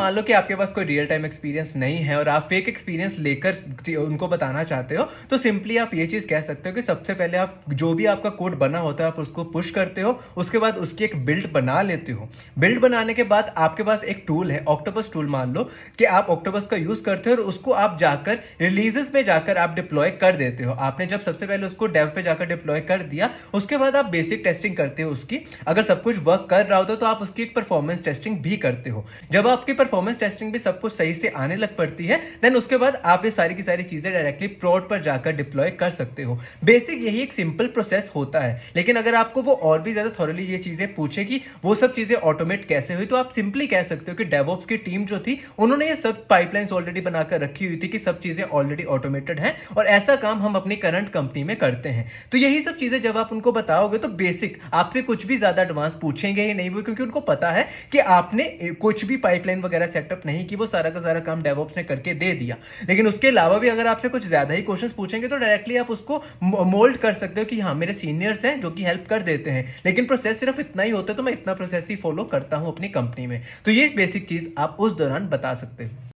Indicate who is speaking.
Speaker 1: मान लो कि आपके पास कोई रियल टाइम एक्सपीरियंस नहीं है और आप फेक एक्सपीरियंस लेकर उनको बताना चाहते हो, तो सिंपली आप ये चीज़ कह सकते हो कि सबसे पहले आप जो भी आपका कोड बना होता है आप उसको पुश करते हो, उसके बाद उसकी एक बिल्ड बना लेते हो। बिल्ड बनाने के बाद आपके पास एक टूल है ऑक्टोपस टूल, मान लो कि आप ऑक्टोपस का यूज़ करते हो और उसको आप जाकर रिलीजेस में जाकर आप डिप्लॉय कर देते हो। आपने जब सबसे पहले उसको डेव पे जाकर डिप्लॉय कर दिया, उसके बाद आप बेसिक टेस्टिंग करते हो उसकी। अगर सब कुछ वर्क कर रहा होता तो आप उसकी एक परफॉर्मेंस टेस्टिंग भी करते हो। जब आपकी परफॉर्मेंस टेस्टिंग भी सब कुछ सही से आने लग पड़ती है, देन उसके बाद आप ये सारी की सारी चीजें डायरेक्टली प्रोड पर जाकर डिप्लॉय कर सकते हो। बेसिक यही एक सिंपल प्रोसेस होता है। लेकिन अगर आपको वो और भी ज्यादा थॉरली ये चीजें पूछे कि वो सब चीजें ऑटोमेट कैसे हुई, तो आप सिंपली कह सकते हो कि डेवऑप्स की टीम जो थी उन्होंने ये सब पाइपलाइंस ऑलरेडी बनाकर रखी हुई थी कि सब चीजें ऑलरेडी ऑटोमेटेड हैं और ऐसा काम हम अपनी करंट कंपनी में करते हैं। तो यही सब चीजें जब आप उनको बताओगे तो बेसिक आपसे कुछ भी ज्यादा एडवांस पूछेंगे ही नहीं वो, क्योंकि उनको पता है कि आपने कुछ भी पाइपलाइन वगैरह सेटअप नहीं की, वो सारा का सारा काम डेवऑप्स ने करके दे दिया। लेकिन उसके अलावा भी अगर आपसे कुछ ज्यादा ही क्वेश्चंस पूछेंगे तो डायरेक्टली आप उसको मोल्ड कर सकते हो कि हाँ मेरे सीनियर्स हैं जो कि हेल्प कर देते हैं, लेकिन प्रोसेस सिर्फ इतना ही होता है तो मैं इतना प्रोसेस ही फॉलो करता हूं अपनी कंपनी में। तो ये बेसिक चीज आप उस दौरान बता सकते हो।